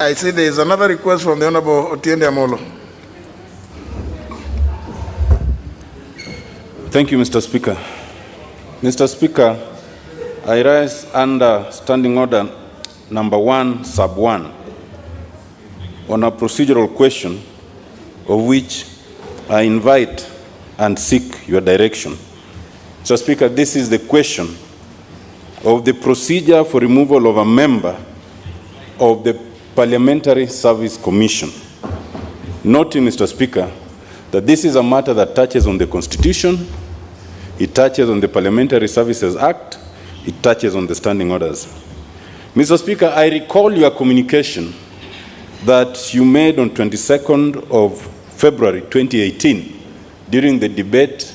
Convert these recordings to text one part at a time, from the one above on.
I see there is another request from the Honorable Otiende Amolo. Thank you, Mr. Speaker. Mr. Speaker, I rise under Standing Order number 1, sub 1, on a procedural question of which I invite and seek your direction. Mr. Speaker, this is the question of the procedure for removal of a member of the Parliamentary Service Commission. Noting, Mr. Speaker, that this is a matter that touches on the Constitution, it touches on the Parliamentary Services Act, it touches on the standing orders. Mr. Speaker, I recall your communication that you made on 22nd of February 2018 during the debate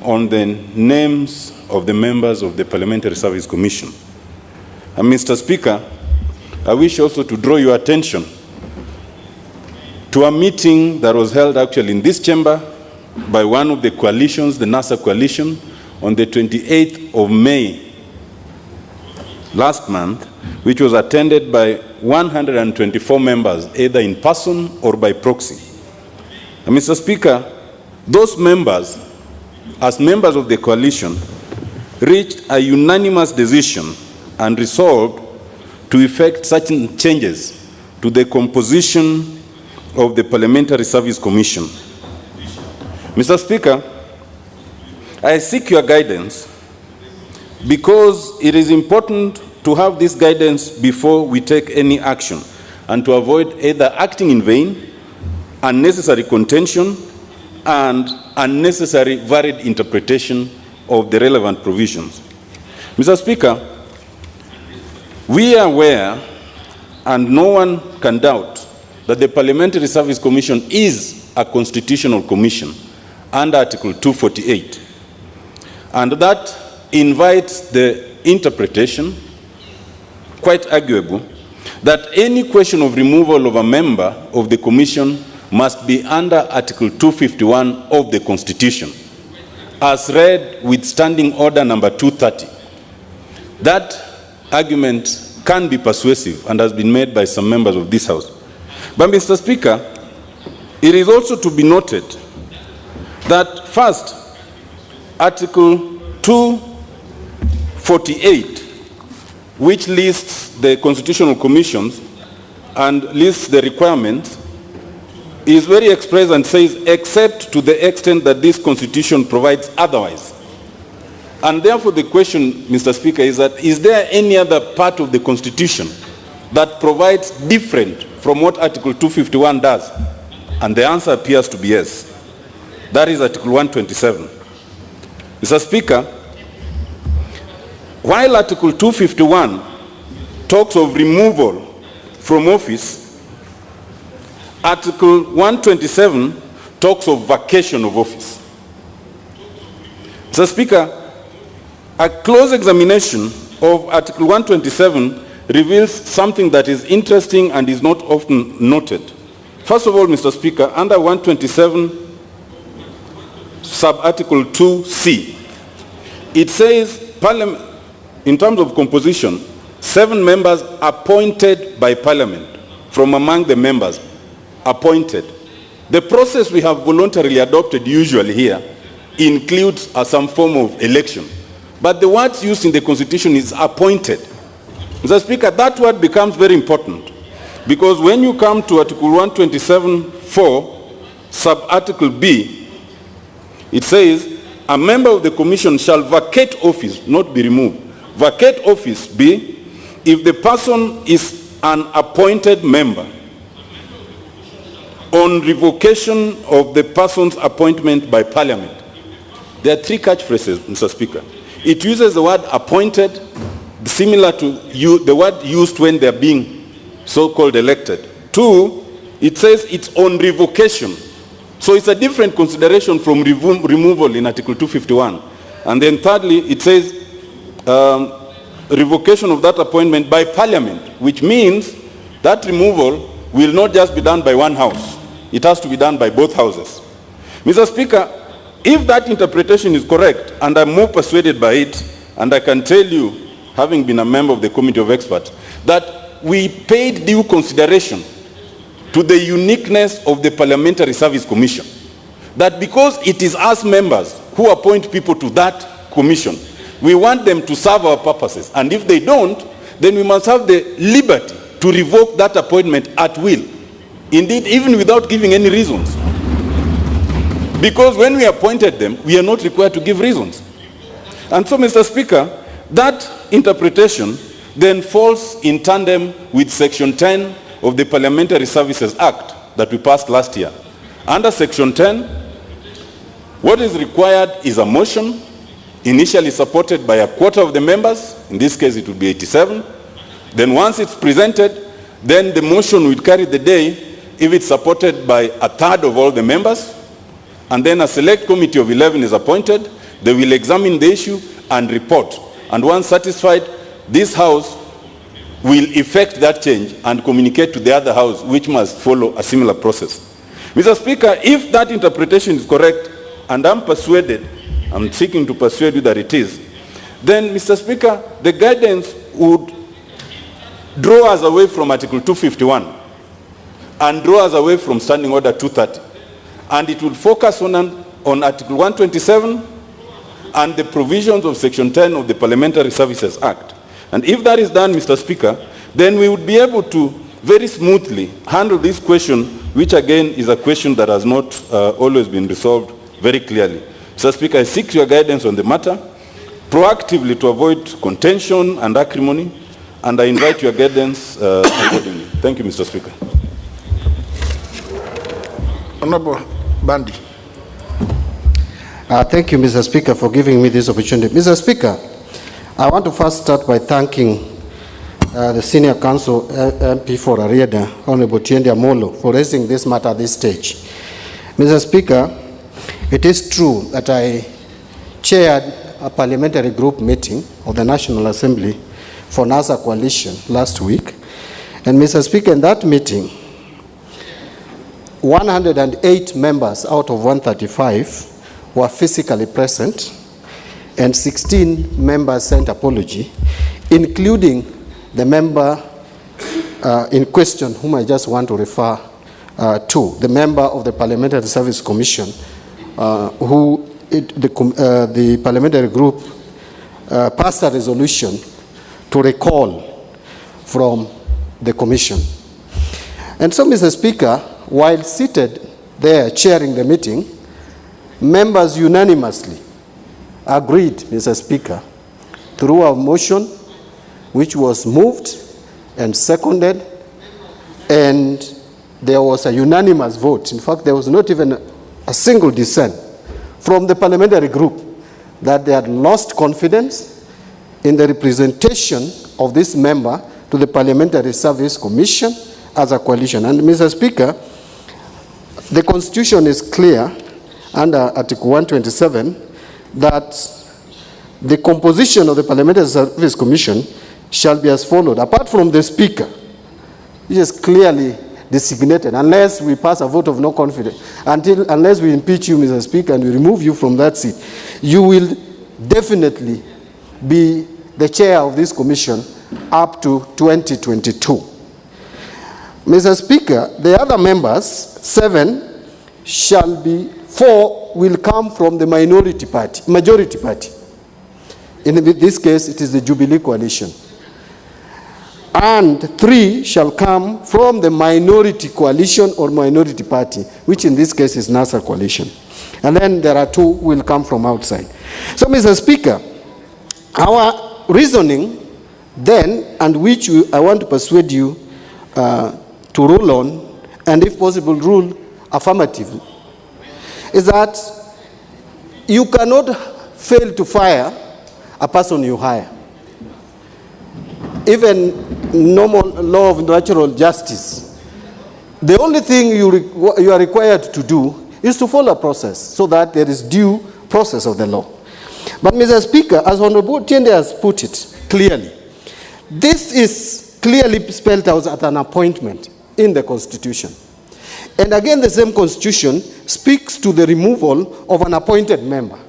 on the names of the members of the Parliamentary Service Commission. And Mr. Speaker, I wish also to draw your attention to a meeting that was held actually in this chamber by one of the coalitions, the NASA coalition, on the 28th of May last month, which was attended by 124 members, either in person or by proxy. And Mr. Speaker, those members, as members of the coalition, reached a unanimous decision and resolved to effect certain changes to the composition of the Parliamentary Service Commission. Mr. Speaker, I seek your guidance because it is important to have this guidance before we take any action and to avoid either acting in vain, unnecessary contention, and unnecessary varied interpretation of the relevant provisions. Mr. Speaker, we are aware, and no one can doubt, that the Parliamentary Service Commission is a constitutional commission under Article 248. And that invites the interpretation, quite arguable, that any question of removal of a member of the commission must be under Article 251 of the Constitution, as read with Standing Order number 230. That argument can be persuasive and has been made by some members of this House. But Mr. Speaker, it is also to be noted that first, Article 248, which lists the constitutional commissions and lists the requirements, is very express and says, except to the extent that this constitution provides otherwise. And therefore the question, Mr. Speaker, is that, is there any other part of the Constitution that provides different from what Article 251 does? And the answer appears to be yes. That is Article 127. Mr. Speaker, while Article 251 talks of removal from office, Article 127 talks of vacation of office. Mr. Speaker, a close examination of Article 127 reveals something that is interesting and is not often noted. First of all, Mr. Speaker, under 127, sub-article 2C, it says, Parliament, in terms of composition, 7 members appointed by Parliament from among the members, appointed. The process we have voluntarily adopted usually here includes some form of election. But the word used in the Constitution is appointed. Mr. Speaker, that word becomes very important because when you come to Article 127(4), sub-article B, it says, a member of the Commission shall vacate office, not be removed. Vacate office, B, if the person is an appointed member on revocation of the person's appointment by Parliament. There are 3 catchphrases, Mr. Speaker. It uses the word appointed, similar to the word used when they're being so-called elected. 2, it says it's on revocation. So it's a different consideration from removal in Article 251. And then thirdly, it says revocation of that appointment by Parliament, which means that removal will not just be done by one house. It has to be done by both houses. Mr. Speaker, if that interpretation is correct, and I'm more persuaded by it, and I can tell you, having been a member of the Committee of Experts, that we paid due consideration to the uniqueness of the Parliamentary Service Commission. That because it is us members who appoint people to that commission, we want them to serve our purposes. And if they don't, then we must have the liberty to revoke that appointment at will. Indeed, even without giving any reasons. Because when we appointed them, we are not required to give reasons. And so, Mr. Speaker, that interpretation then falls in tandem with Section 10 of the Parliamentary Services Act that we passed last year. Under Section 10, what is required is a motion, initially supported by a quarter of the members. In this case, it would be 87. Then once it's presented, then the motion would carry the day if it's supported by a third of all the members. And then a select committee of 11 is appointed. They will examine the issue and report. And once satisfied, this House will effect that change and communicate to the other House, which must follow a similar process. Mr. Speaker, if that interpretation is correct, and I'm seeking to persuade you that it is, then, Mr. Speaker, the guidance would draw us away from Article 251 and draw us away from Standing Order 230. And it would focus on Article 127 and the provisions of Section 10 of the Parliamentary Services Act. And if that is done, Mr. Speaker, then we would be able to very smoothly handle this question, which again is a question that has not always been resolved very clearly. Mr. Speaker, I seek your guidance on the matter, proactively to avoid contention and acrimony, and I invite your guidance accordingly. Thank you, Mr. Speaker. Honorable Bandi. Thank you, Mr. Speaker, for giving me this opportunity. Mr. Speaker, I want to first start by thanking the Senior Counsel MP for Ariada, Honorable Tiende Amolo, for raising this matter at this stage. Mr. Speaker, it is true that I chaired a parliamentary group meeting of the National Assembly for NASA Coalition last week. And Mr. Speaker, in that meeting, 108 members out of 135 were physically present, and 16 members sent apology, including the member in question, whom I just want to refer to, the member of the Parliamentary Service Commission, the parliamentary group passed a resolution to recall from the commission. And so, Mr. Speaker, while seated there chairing the meeting, members unanimously agreed, Mr. Speaker, through a motion which was moved and seconded, and there was a unanimous vote. In fact, there was not even a single dissent from the parliamentary group that they had lost confidence in the representation of this member to the Parliamentary Service Commission as a coalition. And Mr. Speaker, the Constitution is clear under Article 127 that the composition of the Parliamentary Service Commission shall be as followed. Apart from the Speaker, which is clearly designated, unless we pass a vote of no confidence, unless we impeach you, Mr. Speaker, and we remove you from that seat, you will definitely be the chair of this commission up to 2022. Mr. Speaker, the other members, 7, shall be 4 will come from the majority party. In this case, it is the Jubilee coalition. And 3 shall come from the minority coalition or minority party, which in this case is NASA coalition. And then there are 2 who will come from outside. So, Mr. Speaker, our reasoning then, and which I want to persuade you to rule on, and if possible rule affirmatively, is that you cannot fail to fire a person you hire. Even normal law of natural justice, the only thing you are required to do is to follow a process so that there is due process of the law. But, Mr. Speaker, as Honorable Tiende has put it clearly, this is clearly spelled out as an appointment in the Constitution. And again, the same Constitution speaks to the removal of an appointed member,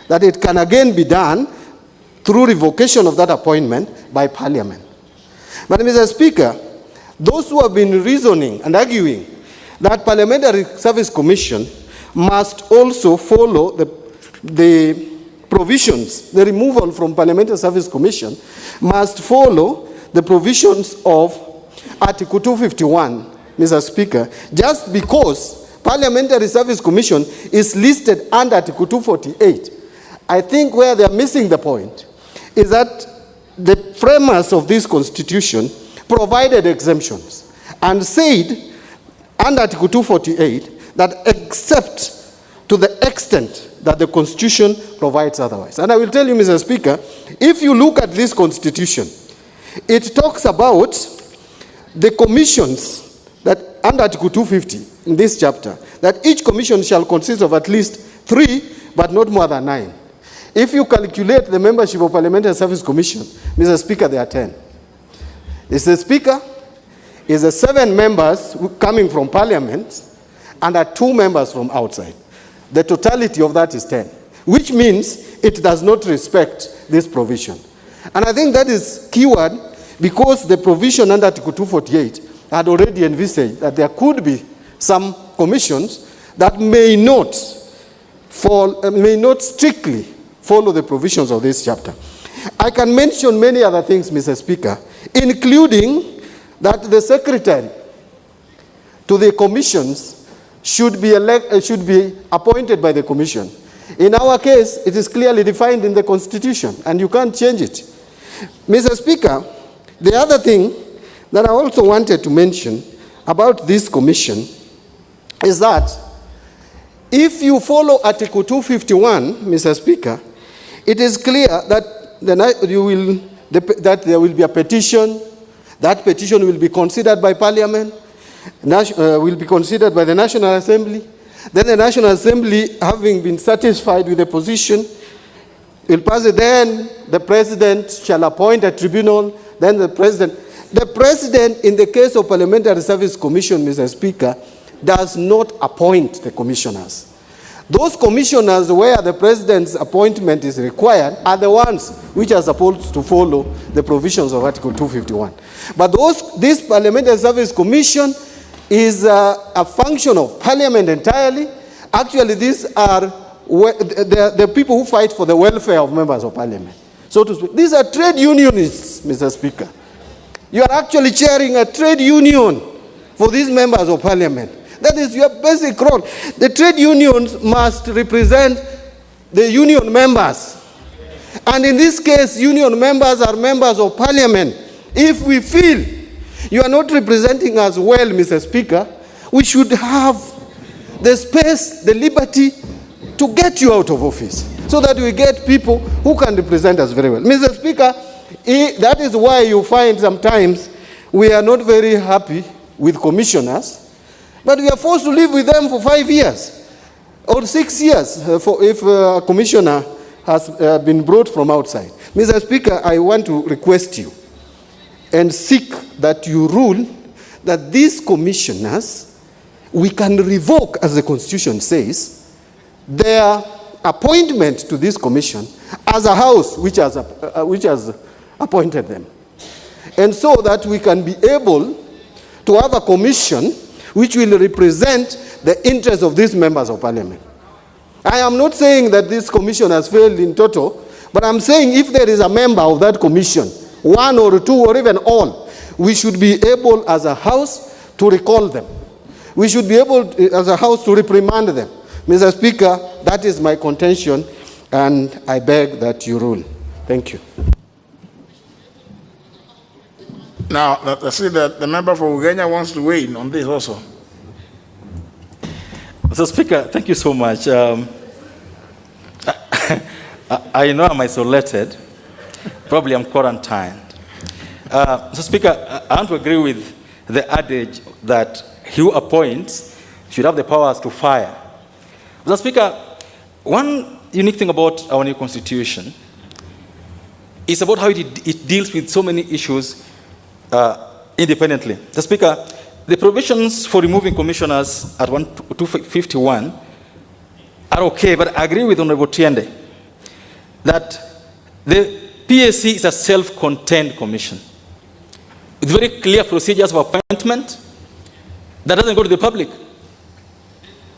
that it can again be done through revocation of that appointment by Parliament. But, Mr. Speaker, those who have been reasoning and arguing that Parliamentary Service Commission must also follow the provisions, the removal from Parliamentary Service Commission must follow the provisions of Article 251, Mr. Speaker, just because Parliamentary Service Commission is listed under Article 248. I think where they are missing the point is that the framers of this constitution provided exemptions and said under Article 248 that except to the extent that the Constitution provides otherwise. And I will tell you, Mr. Speaker, if you look at this Constitution, it talks about the commissions that under Article 250 in this chapter, that each commission shall consist of at least 3, but not more than 9. If you calculate the membership of Parliamentary Service Commission, Mr. Speaker, there are 10. Mr. Speaker, is the 7 members coming from Parliament and 2 members from outside. The totality of that is 10, which means it does not respect this provision. And I think that is keyword because the provision under Article 248 had already envisaged that there could be some commissions that may not strictly follow the provisions of this chapter. I can mention many other things, Mr. Speaker, including that the secretary to the commissions should be appointed by the commission. In our case, it is clearly defined in the Constitution, and you can't change it. Mr. Speaker, the other thing that I also wanted to mention about this commission is that if you follow Article 251, Mr. Speaker, it is clear that there will be a petition. That petition will be considered by Parliament, will be considered by the National Assembly. Then the National Assembly, having been satisfied with the position, will pass it. Then the President shall appoint a tribunal. Then the President in the case of Parliamentary Service Commission, Mr. Speaker, does not appoint the commissioners. Those commissioners where the President's appointment is required are the ones which are supposed to follow the provisions of Article 251. But this Parliamentary Service Commission is a function of Parliament entirely. Actually, these are the people who fight for the welfare of members of Parliament, so to speak. These are trade unionists, Mr. Speaker. You are actually chairing a trade union for these members of Parliament. That is your basic role. The trade unions must represent the union members. And in this case, union members are members of Parliament. If we feel you are not representing us well, Mr. Speaker, we should have the space, the liberty to get you out of office so that we get people who can represent us very well. Mr. Speaker, that is why you find sometimes we are not very happy with commissioners, but we are forced to live with them for 5 years or 6 years if a commissioner has been brought from outside. Mr. Speaker, I want to request you and seek that you rule that these commissioners, we can revoke, as the Constitution says, their appointment to this commission as a house which has appointed them. And so that we can be able to have a commission which will represent the interests of these members of Parliament. I am not saying that this commission has failed in total, but I'm saying if there is a member of that commission, 1 or 2 or even all, we should be able as a house to recall them. We should be able as a house to reprimand them. Mr. Speaker, that is my contention, and I beg that you rule. Thank you. Now, I see that the member for Ugenya wants to weigh in on this also. Mr. Speaker, thank you so much. I know I'm isolated. Probably I'm quarantined. Mr. Speaker, I want to agree with the adage that he who appoints should have the powers to fire. Mr. Speaker, one unique thing about our new constitution is about how it deals with so many issues independently. Mr. Speaker, the provisions for removing commissioners at 251 are okay, but I agree with Honorable Tiende that the PAC is a self-contained commission. with very clear procedures of appointment that doesn't go to the public.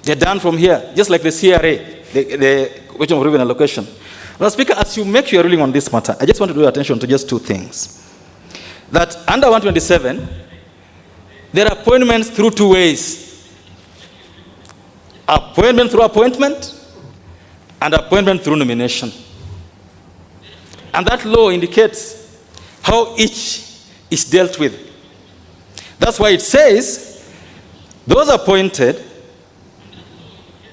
They're done from here, just like the CRA, the question of revenue allocation. Now, Speaker, as you make your ruling on this matter, I just want to draw your attention to just two things. That under 127, there are appointments through two ways. Appointment through appointment and appointment through nomination. And that law indicates how each is dealt with. That's why it says those appointed,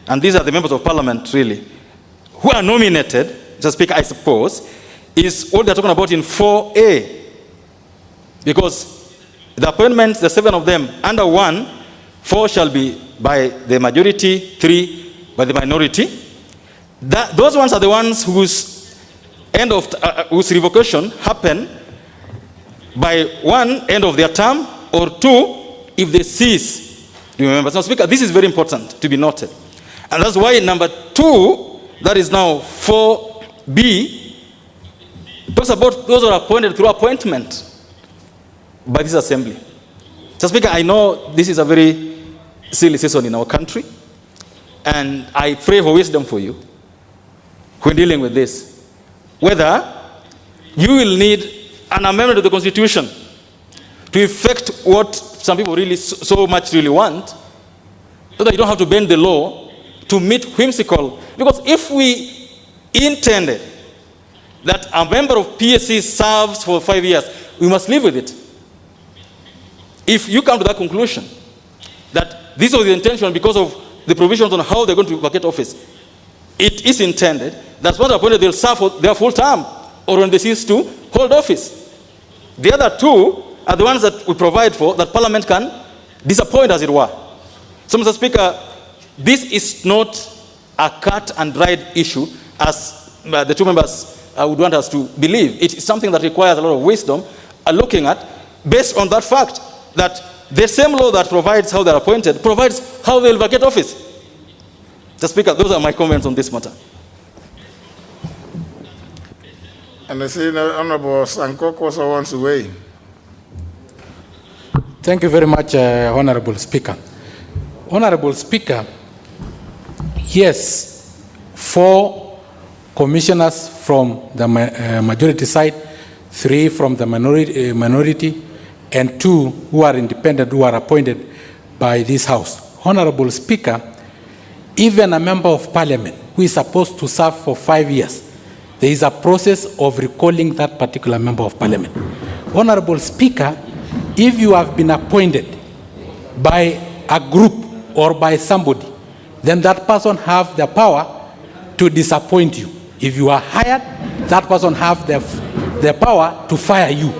and these are the members of parliament really, who are nominated, Mr. Speaker, I suppose, is what they're talking about in 4A. Because the appointments, the 7 of them, under 1, 4 shall be by the majority, 3 by the minority. Those ones are the ones whose end of whose revocation happen by 1, end of their term, or 2, if they cease. Remember, so Speaker, this is very important to be noted. And that's why number 2, that is now 4B, talks about those who are appointed through appointment by this assembly. So Speaker, I know this is a very silly season in our country, and I pray for wisdom for you when dealing with this. Whether you will need an amendment to the Constitution to effect what some people really so much really want, so that you don't have to bend the law to meet whimsical. Because if we intended that a member of PSC serves for 5 years, we must live with it. If you come to that conclusion, that this was the intention because of the provisions on how they're going to vacate office, it is intended that once appointed, they'll serve for their full term, or when they cease to hold office. The other 2 are the ones that we provide for, that Parliament can disappoint, as it were. So, Mr. Speaker, this is not a cut and dried issue, as the 2 members would want us to believe. It is something that requires a lot of wisdom looking at, based on that fact, that the same law that provides how they're appointed provides how they'll vacate office. Mr. Speaker, those are my comments on this matter. And I see the Honorable Sankok also wants to weigh. Thank you very much, Honorable Speaker. Honorable Speaker, yes, 4 commissioners from the majority side, 3 from the minority, and 2 who are independent, who are appointed by this House. Honorable Speaker, even a member of Parliament who is supposed to serve for 5 years, there is a process of recalling that particular member of Parliament. Honorable Speaker, if you have been appointed by a group or by somebody, then that person have the power to disappoint you. If you are hired, that person have the power to fire you.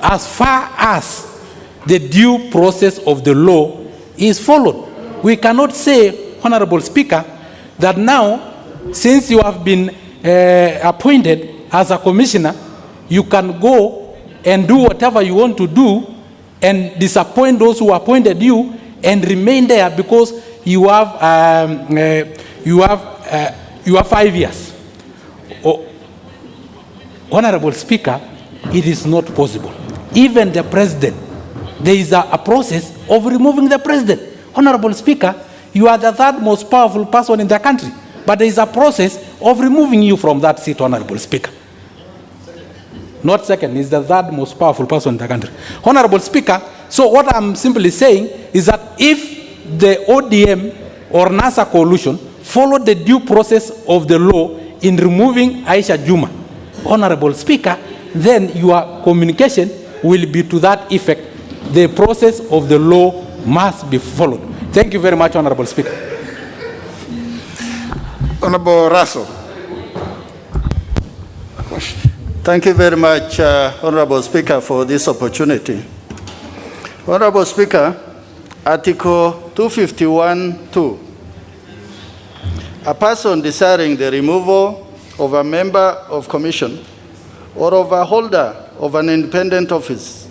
As far as the due process of the law is followed, we cannot say, Honorable Speaker, that now, since you have been appointed as a commissioner, you can go and do whatever you want to do and disappoint those who appointed you and remain there because you have 5 years. Honorable Speaker, it is not possible. Even the president, there is a process of removing the president. Honorable Speaker, you are the 3rd most powerful person in the country, but there is a process of removing you from that seat, Honorable Speaker. Not second, he's the 3rd most powerful person in the country. Honorable Speaker, so what I'm simply saying is that if the ODM or NASA coalition followed the due process of the law in removing Aisha Jumwa, Honorable Speaker, then your communication will be to that effect. The process of the law must be followed. Thank you very much, Honorable Speaker. Honorable Russell. Thank you very much, Honorable Speaker, for this opportunity. Honorable Speaker, Article 251(2). A person desiring the removal of a member of commission or of a holder of an independent office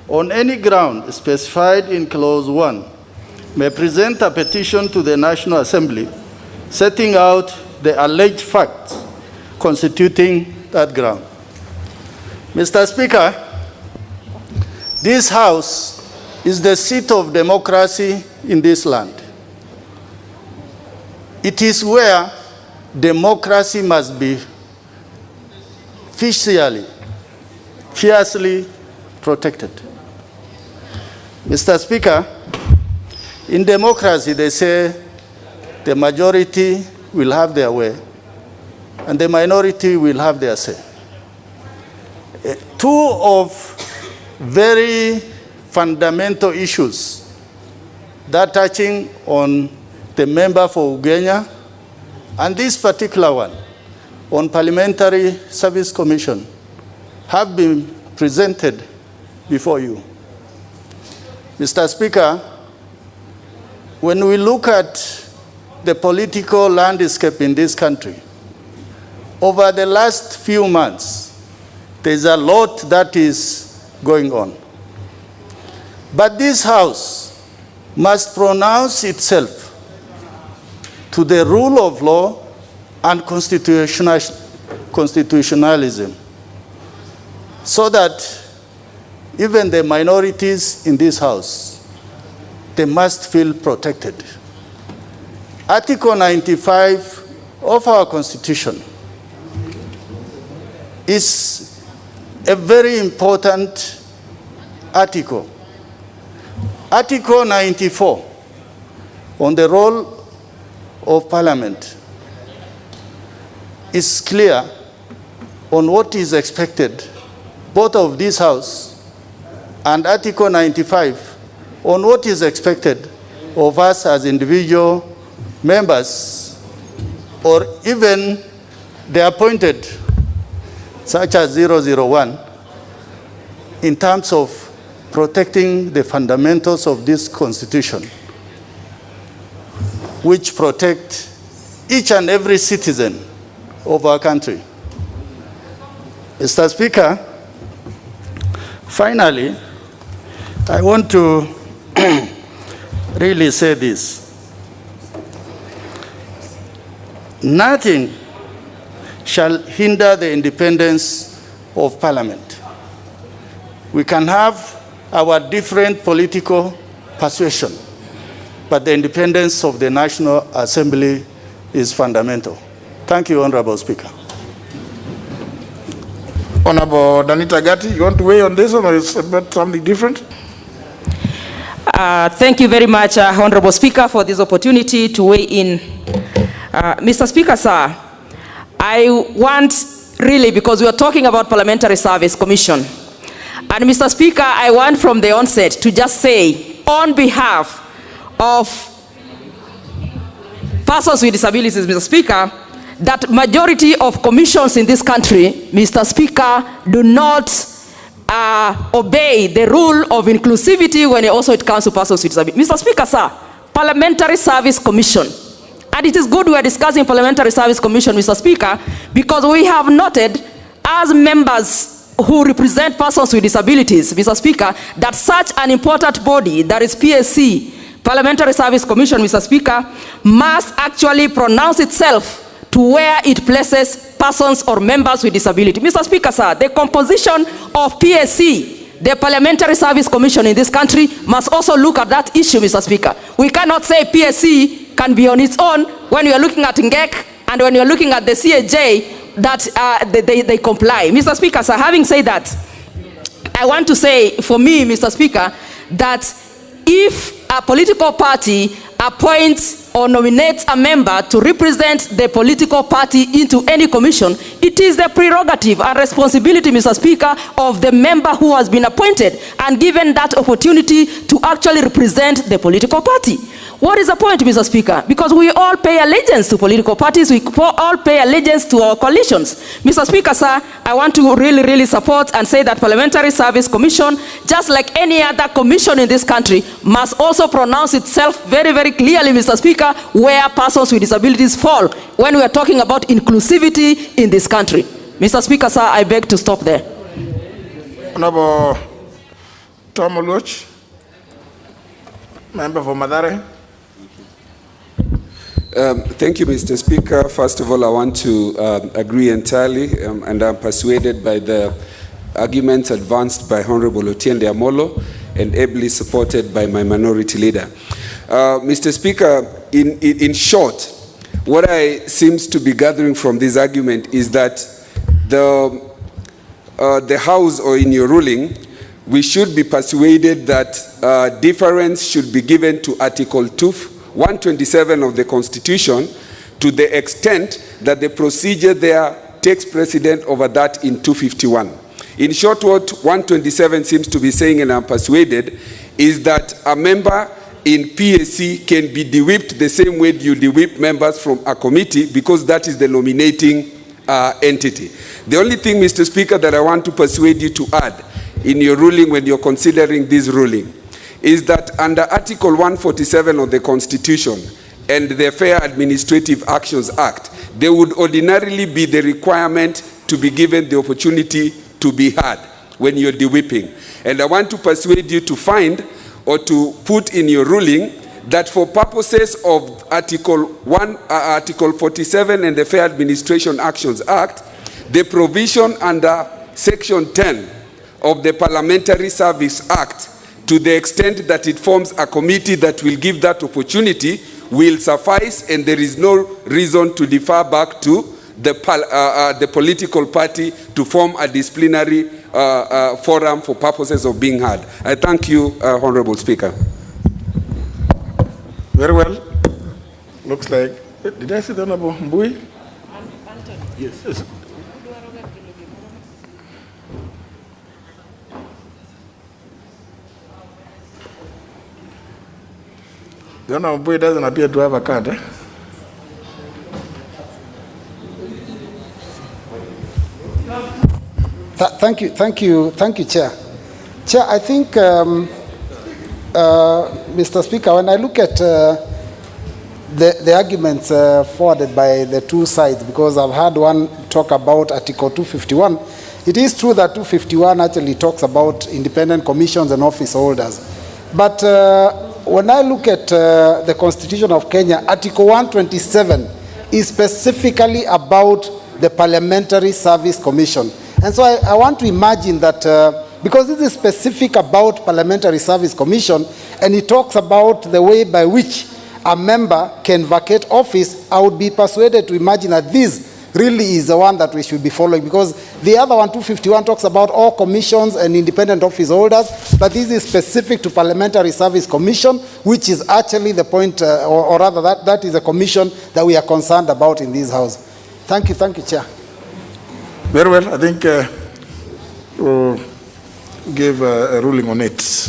on any ground specified in Clause 1 may present a petition to the National Assembly setting out the alleged facts constituting that ground. Mr. Speaker, This house is the seat of democracy in this land. It is where democracy must be fiercely protected. Mr. Speaker, in democracy, they say the majority will have their way and the minority will have their say. Two of very fundamental issues that touching on the member for Ugenya and this particular one on Parliamentary Service Commission have been presented before you. Mr. Speaker, when we look at the political landscape in this country, over the last few months, there's a lot that is going on. But this House must pronounce itself to the rule of law and constitutionalism, so that even the minorities in this House, they must feel protected. Article 95 of our Constitution is a very important article. Article 94 on the role of Parliament is clear on what is expected both of this House, and Article 95 on what is expected of us as individual members or even the appointed, such as 001, in terms of protecting the fundamentals of this Constitution, which protect each and every citizen of our country. Mr. Speaker, finally, I want to really say this. Nothing shall hinder the independence of Parliament. We can have our different political persuasion, but the independence of the National Assembly is fundamental. Thank you, Honorable Speaker. Honorable Danita Gatti, you want to weigh on this one, or is it something different? Thank you very much, Honorable Speaker, for this opportunity to weigh in. Mr. Speaker, sir, I want really, because we are talking about Parliamentary Service Commission, and Mr. Speaker, I want from the onset to just say, on behalf of persons with disabilities, Mr. Speaker, that majority of commissions in this country, Mr. Speaker, do not obey the rule of inclusivity when it comes to persons with disabilities. Mr. Speaker, sir, Parliamentary Service Commission, and it is good we are discussing Parliamentary Service Commission, Mr. Speaker, because we have noted as members who represent persons with disabilities, Mr. Speaker, that such an important body, that is PSC, Parliamentary Service Commission, Mr. Speaker, must actually pronounce itself to where it places persons or members with disability. Mr. Speaker, sir, the composition of PSC, the Parliamentary Service Commission in this country, must also look at that issue, Mr. Speaker. We cannot say PSC can be on its own when you are looking at NGEC and when you are looking at the CAJ, that they comply. Mr. Speaker, sir, having said that, I want to say, for me, Mr. Speaker, that if a political party appoints or nominates a member to represent the political party into any commission, it is the prerogative and responsibility, Mr. Speaker, of the member who has been appointed and given that opportunity to actually represent the political party. What is the point, Mr. Speaker? Because we all pay allegiance to political parties, we all pay allegiance to our coalitions. Mr. Speaker, sir, I want to really support and say that Parliamentary Service Commission, just like any other commission in this country, must also pronounce itself very clearly, Mr. Speaker, where persons with disabilities fall when we are talking about inclusivity in this country. Mr. Speaker, sir, I beg to stop there. Honorable Tom Oluoch, member for Madare. Thank you, Mr. Speaker. First of all, I want to agree entirely, and I'm persuaded by the arguments advanced by Honorable Otiende Amolo and ably supported by my minority leader. Mr. Speaker, in short, what I seems to be gathering from this argument is that the House, or in your ruling, we should be persuaded that deference should be given to Article 127 of the Constitution to the extent that the procedure there takes precedent over that in 251. In short, what 127 seems to be saying, and I'm persuaded, is that a member in PAC can be de-whipped the same way you de-whip members from a committee, because that is the nominating entity. The only thing, Mr. Speaker, that I want to persuade you to add in your ruling, when you're considering this ruling, is that under Article 147 of the Constitution and the Fair Administrative Actions Act, there would ordinarily be the requirement to be given the opportunity to be heard when you're de-whipping. And I want to persuade you to find or to put in your ruling that for purposes of Article 47 and the Fair Administration Actions Act, the provision under Section 10 of the Parliamentary Service Act, to the extent that it forms a committee that will give that opportunity, will suffice, and there is no reason to defer back to the political party to form a disciplinary forum for purposes of being heard. I thank you, Honorable Speaker. Very well. Looks like, did I see the Honorable Mbui? Yes. The Honorable Mbui doesn't appear to have a card, eh? Thank you, Chair. Chair, I think, Mr. Speaker, when I look at the arguments forwarded by the two sides, because I've had one talk about Article 251, it is true that 251 actually talks about independent commissions and office holders. But when I look at the Constitution of Kenya, Article 127 is specifically about the Parliamentary Service Commission. And so I want to imagine that, because this is specific about Parliamentary Service Commission, and it talks about the way by which a member can vacate office, I would be persuaded to imagine that this really is the one that we should be following, because the other one, 251, talks about all commissions and independent office holders, but this is specific to Parliamentary Service Commission, which is actually the point, or rather that is a commission that we are concerned about in this House. Thank you, Chair. Very well. I think we'll give a ruling on it.